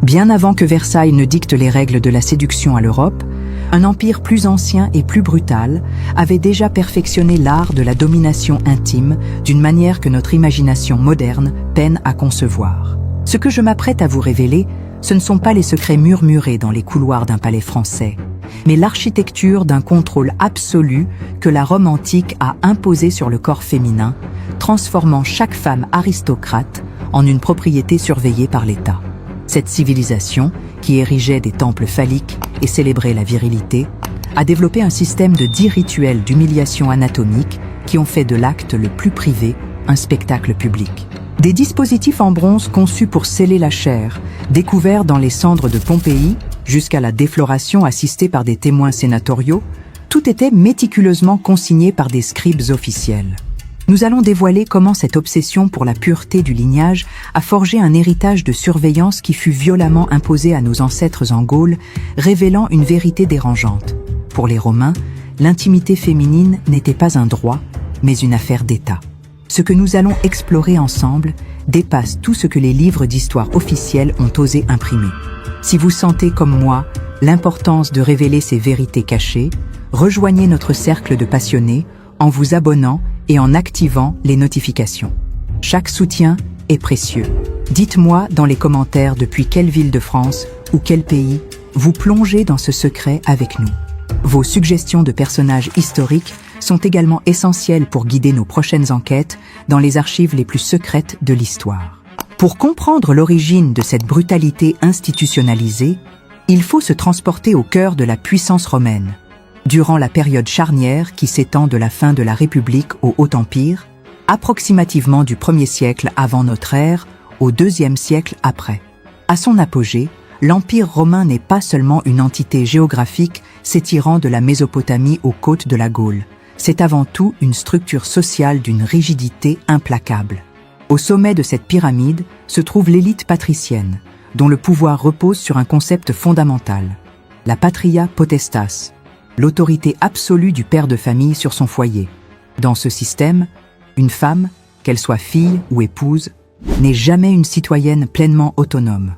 Bien avant que Versailles ne dicte les règles de la séduction à l'Europe, un empire plus ancien et plus brutal avait déjà perfectionné l'art de la domination intime d'une manière que notre imagination moderne peine à concevoir. Ce que je m'apprête à vous révéler, ce ne sont pas les secrets murmurés dans les couloirs d'un palais français, mais l'architecture d'un contrôle absolu que la Rome antique a imposé sur le corps féminin, transformant chaque femme aristocrate en une propriété surveillée par l'État. Cette civilisation, qui érigeait des temples phalliques et célébrait la virilité, a développé un système de 10 rituels d'humiliation anatomique qui ont fait de l'acte le plus privé un spectacle public. Des dispositifs en bronze conçus pour sceller la chair, découverts dans les cendres de Pompéi, jusqu'à la défloration assistée par des témoins sénatoriaux, tout était méticuleusement consigné par des scribes officiels. Nous allons dévoiler comment cette obsession pour la pureté du lignage a forgé un héritage de surveillance qui fut violemment imposé à nos ancêtres en Gaule, révélant une vérité dérangeante. Pour les Romains, l'intimité féminine n'était pas un droit, mais une affaire d'État. Ce que nous allons explorer ensemble dépasse tout ce que les livres d'histoire officiels ont osé imprimer. Si vous sentez comme moi l'importance de révéler ces vérités cachées, rejoignez notre cercle de passionnés en vous abonnant et en activant les notifications. Chaque soutien est précieux. Dites-moi dans les commentaires depuis quelle ville de France ou quel pays vous plongez dans ce secret avec nous. Vos suggestions de personnages historiques sont également essentielles pour guider nos prochaines enquêtes dans les archives les plus secrètes de l'histoire. Pour comprendre l'origine de cette brutalité institutionnalisée, il faut se transporter au cœur de la puissance romaine. Durant la période charnière qui s'étend de la fin de la République au Haut Empire, approximativement du 1er siècle avant notre ère au 2e siècle après. À son apogée, l'Empire romain n'est pas seulement une entité géographique s'étirant de la Mésopotamie aux côtes de la Gaule. C'est avant tout une structure sociale d'une rigidité implacable. Au sommet de cette pyramide se trouve l'élite patricienne, dont le pouvoir repose sur un concept fondamental, la patria potestas, l'autorité absolue du père de famille sur son foyer. Dans ce système, une femme, qu'elle soit fille ou épouse, n'est jamais une citoyenne pleinement autonome.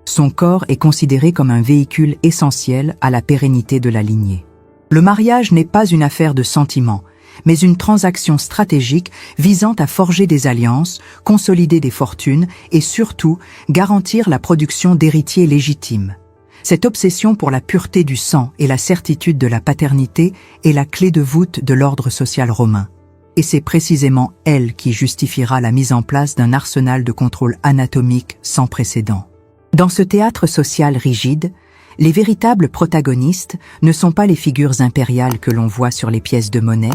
Son corps est considéré comme un véhicule essentiel à la pérennité de la lignée. Le mariage n'est pas une affaire de sentiments, mais une transaction stratégique visant à forger des alliances, consolider des fortunes et surtout garantir la production d'héritiers légitimes. Cette obsession pour la pureté du sang et la certitude de la paternité est la clé de voûte de l'ordre social romain. Et c'est précisément elle qui justifiera la mise en place d'un arsenal de contrôle anatomique sans précédent. Dans ce théâtre social rigide, les véritables protagonistes ne sont pas les figures impériales que l'on voit sur les pièces de monnaie,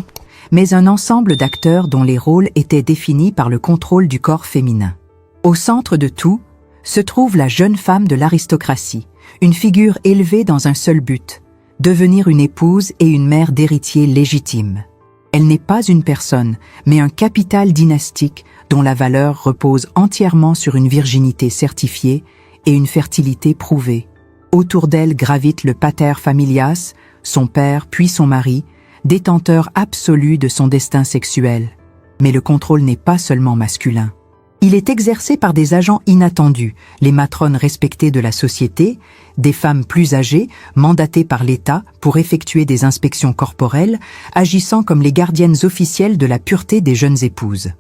mais un ensemble d'acteurs dont les rôles étaient définis par le contrôle du corps féminin. Au centre de tout se trouve la jeune femme de l'aristocratie, une figure élevée dans un seul but, devenir une épouse et une mère d'héritiers légitimes. Elle n'est pas une personne, mais un capital dynastique dont la valeur repose entièrement sur une virginité certifiée et une fertilité prouvée. Autour d'elle gravite le pater familias, son père puis son mari, détenteur absolu de son destin sexuel. Mais le contrôle n'est pas seulement masculin. Il est exercé par des agents inattendus, les matrones respectées de la société, des femmes plus âgées, mandatées par l'État pour effectuer des inspections corporelles, agissant comme les gardiennes officielles de la pureté des jeunes épouses.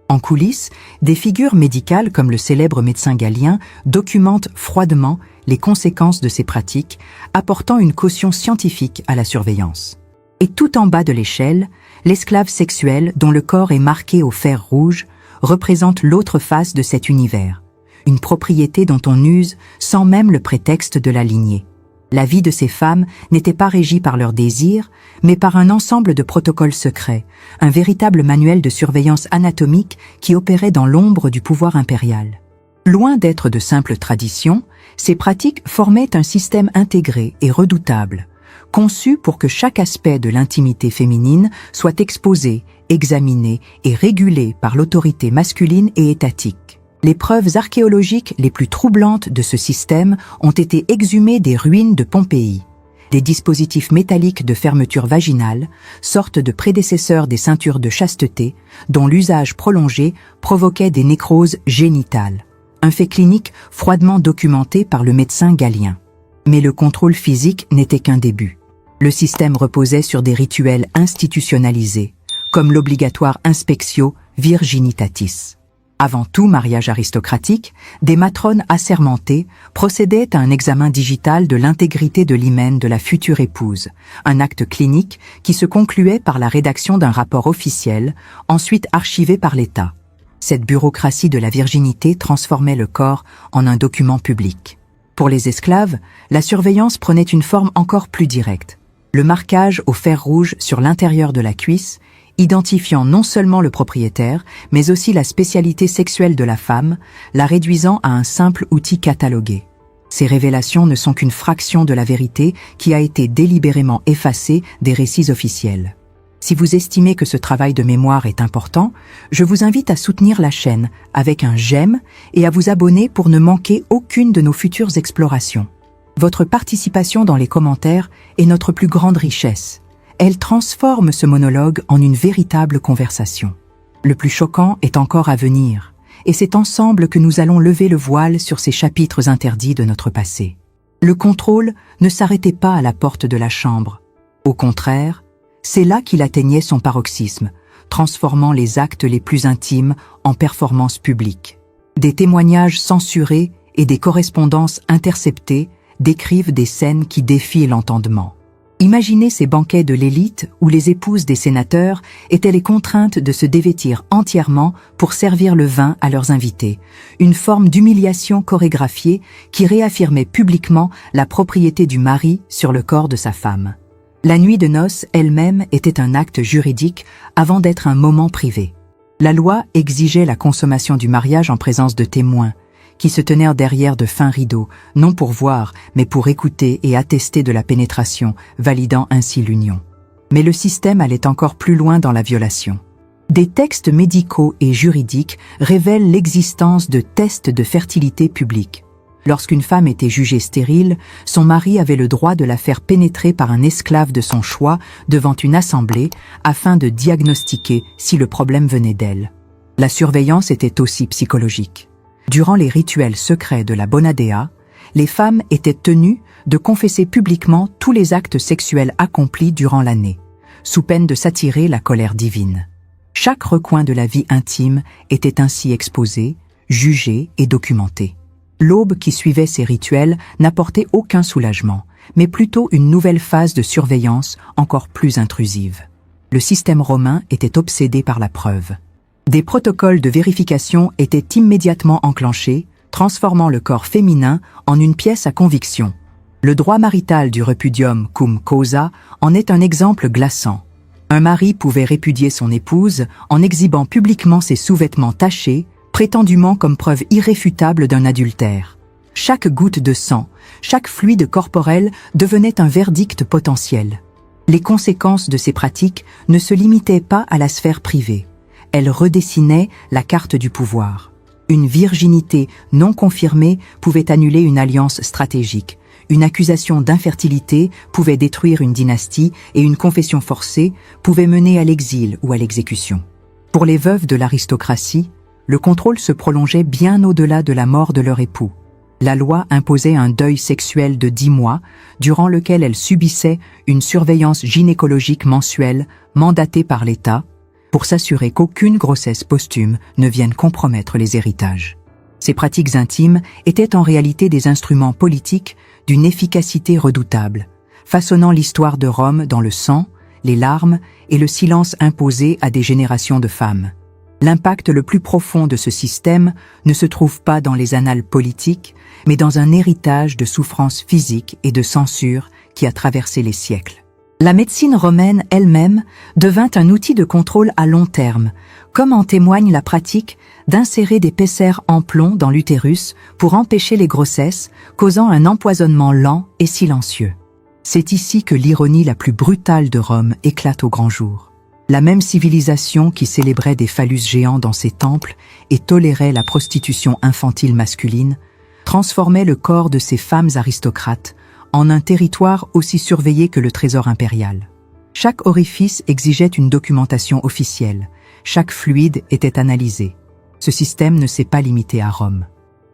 En coulisses, des figures médicales comme le célèbre médecin Galien documentent froidement les conséquences de ces pratiques, apportant une caution scientifique à la surveillance. Et tout en bas de l'échelle, l'esclave sexuel dont le corps est marqué au fer rouge représente l'autre face de cet univers, une propriété dont on use sans même le prétexte de la lignée. La vie de ces femmes n'était pas régie par leurs désirs, mais par un ensemble de protocoles secrets, un véritable manuel de surveillance anatomique qui opérait dans l'ombre du pouvoir impérial. Loin d'être de simples traditions, ces pratiques formaient un système intégré et redoutable, conçu pour que chaque aspect de l'intimité féminine soit exposé, examiné et régulé par l'autorité masculine et étatique. Les preuves archéologiques les plus troublantes de ce système ont été exhumées des ruines de Pompéi. Des dispositifs métalliques de fermeture vaginale, sortes de prédécesseurs des ceintures de chasteté, dont l'usage prolongé provoquait des nécroses génitales. Un fait clinique froidement documenté par le médecin Galien. Mais le contrôle physique n'était qu'un début. Le système reposait sur des rituels institutionnalisés, comme l'obligatoire inspectio virginitatis. Avant tout mariage aristocratique, des matrones assermentées procédaient à un examen digital de l'intégrité de l'hymen de la future épouse, un acte clinique qui se concluait par la rédaction d'un rapport officiel, ensuite archivé par l'État. Cette bureaucratie de la virginité transformait le corps en un document public. Pour les esclaves, la surveillance prenait une forme encore plus directe. Le marquage au fer rouge sur l'intérieur de la cuisse, identifiant non seulement le propriétaire, mais aussi la spécialité sexuelle de la femme, la réduisant à un simple outil catalogué. Ces révélations ne sont qu'une fraction de la vérité qui a été délibérément effacée des récits officiels. Si vous estimez que ce travail de mémoire est important, je vous invite à soutenir la chaîne avec un j'aime et à vous abonner pour ne manquer aucune de nos futures explorations. Votre participation dans les commentaires est notre plus grande richesse. Elle transforme ce monologue en une véritable conversation. Le plus choquant est encore à venir, et c'est ensemble que nous allons lever le voile sur ces chapitres interdits de notre passé. Le contrôle ne s'arrêtait pas à la porte de la chambre. Au contraire, c'est là qu'il atteignait son paroxysme, transformant les actes les plus intimes en performances publiques. Des témoignages censurés et des correspondances interceptées décrivent des scènes qui défient l'entendement. Imaginez ces banquets de l'élite où les épouses des sénateurs étaient les contraintes de se dévêtir entièrement pour servir le vin à leurs invités, une forme d'humiliation chorégraphiée qui réaffirmait publiquement la propriété du mari sur le corps de sa femme. La nuit de noces elle-même était un acte juridique avant d'être un moment privé. La loi exigeait la consommation du mariage en présence de témoins, qui se tenèrent derrière de fins rideaux, non pour voir, mais pour écouter et attester de la pénétration, validant ainsi l'union. Mais le système allait encore plus loin dans la violation. Des textes médicaux et juridiques révèlent l'existence de tests de fertilité publics. Lorsqu'une femme était jugée stérile, son mari avait le droit de la faire pénétrer par un esclave de son choix devant une assemblée afin de diagnostiquer si le problème venait d'elle. La surveillance était aussi psychologique. Durant les rituels secrets de la Bonadea, les femmes étaient tenues de confesser publiquement tous les actes sexuels accomplis durant l'année, sous peine de s'attirer la colère divine. Chaque recoin de la vie intime était ainsi exposé, jugé et documenté. L'aube qui suivait ces rituels n'apportait aucun soulagement, mais plutôt une nouvelle phase de surveillance encore plus intrusive. Le système romain était obsédé par la preuve. Des protocoles de vérification étaient immédiatement enclenchés, transformant le corps féminin en une pièce à conviction. Le droit marital du repudium cum causa en est un exemple glaçant. Un mari pouvait répudier son épouse en exhibant publiquement ses sous-vêtements tachés, prétendument comme preuve irréfutable d'un adultère. Chaque goutte de sang, chaque fluide corporel devenait un verdict potentiel. Les conséquences de ces pratiques ne se limitaient pas à la sphère privée. Elle redessinait la carte du pouvoir. Une virginité non confirmée pouvait annuler une alliance stratégique. Une accusation d'infertilité pouvait détruire une dynastie et une confession forcée pouvait mener à l'exil ou à l'exécution. Pour les veuves de l'aristocratie, le contrôle se prolongeait bien au-delà de la mort de leur époux. La loi imposait un deuil sexuel de 10 mois, durant lequel elles subissaient une surveillance gynécologique mensuelle mandatée par l'État, pour s'assurer qu'aucune grossesse posthume ne vienne compromettre les héritages. Ces pratiques intimes étaient en réalité des instruments politiques d'une efficacité redoutable, façonnant l'histoire de Rome dans le sang, les larmes et le silence imposé à des générations de femmes. L'impact le plus profond de ce système ne se trouve pas dans les annales politiques, mais dans un héritage de souffrances physiques et de censure qui a traversé les siècles. La médecine romaine elle-même devint un outil de contrôle à long terme, comme en témoigne la pratique d'insérer des pessères en plomb dans l'utérus pour empêcher les grossesses, causant un empoisonnement lent et silencieux. C'est ici que l'ironie la plus brutale de Rome éclate au grand jour. La même civilisation qui célébrait des phallus géants dans ses temples et tolérait la prostitution infantile masculine, transformait le corps de ces femmes aristocrates en un territoire aussi surveillé que le trésor impérial. Chaque orifice exigeait une documentation officielle, chaque fluide était analysé. Ce système ne s'est pas limité à Rome.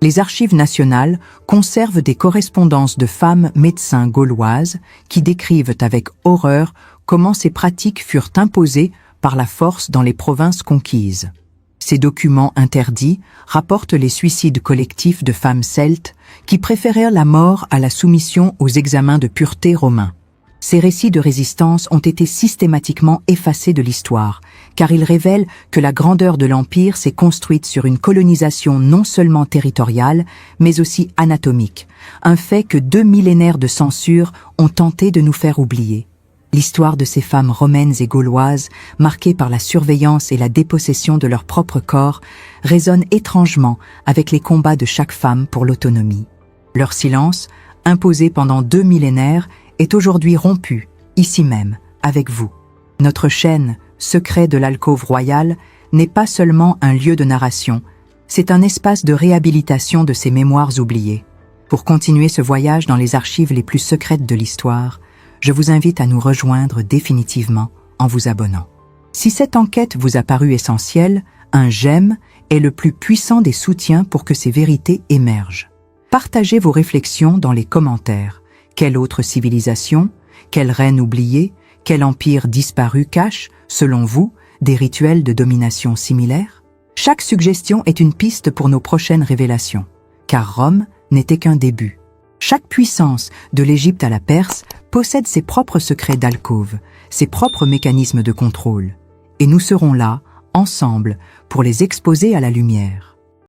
Les archives nationales conservent des correspondances de femmes médecins gauloises qui décrivent avec horreur comment ces pratiques furent imposées par la force dans les provinces conquises. Ces documents interdits rapportent les suicides collectifs de femmes celtes qui préférèrent la mort à la soumission aux examens de pureté romains. Ces récits de résistance ont été systématiquement effacés de l'histoire, car ils révèlent que la grandeur de l'Empire s'est construite sur une colonisation non seulement territoriale, mais aussi anatomique, un fait que 2 millénaires de censure ont tenté de nous faire oublier. L'histoire de ces femmes romaines et gauloises, marquées par la surveillance et la dépossession de leur propre corps, résonne étrangement avec les combats de chaque femme pour l'autonomie. Leur silence, imposé pendant 2 millénaires, est aujourd'hui rompu, ici même, avec vous. Notre chaîne, Secret de l'alcôve royale, n'est pas seulement un lieu de narration, c'est un espace de réhabilitation de ces mémoires oubliées. Pour continuer ce voyage dans les archives les plus secrètes de l'histoire, je vous invite à nous rejoindre définitivement en vous abonnant. Si cette enquête vous a paru essentielle, un j'aime est le plus puissant des soutiens pour que ces vérités émergent. Partagez vos réflexions dans les commentaires. Quelle autre civilisation, quelle reine oubliée, quel empire disparu cache, selon vous, des rituels de domination similaires? Chaque suggestion est une piste pour nos prochaines révélations, car Rome n'était qu'un début. Chaque puissance, de l'Égypte à la Perse, possède ses propres secrets d'alcôve, ses propres mécanismes de contrôle. Et nous serons là, ensemble, pour les exposer à la lumière.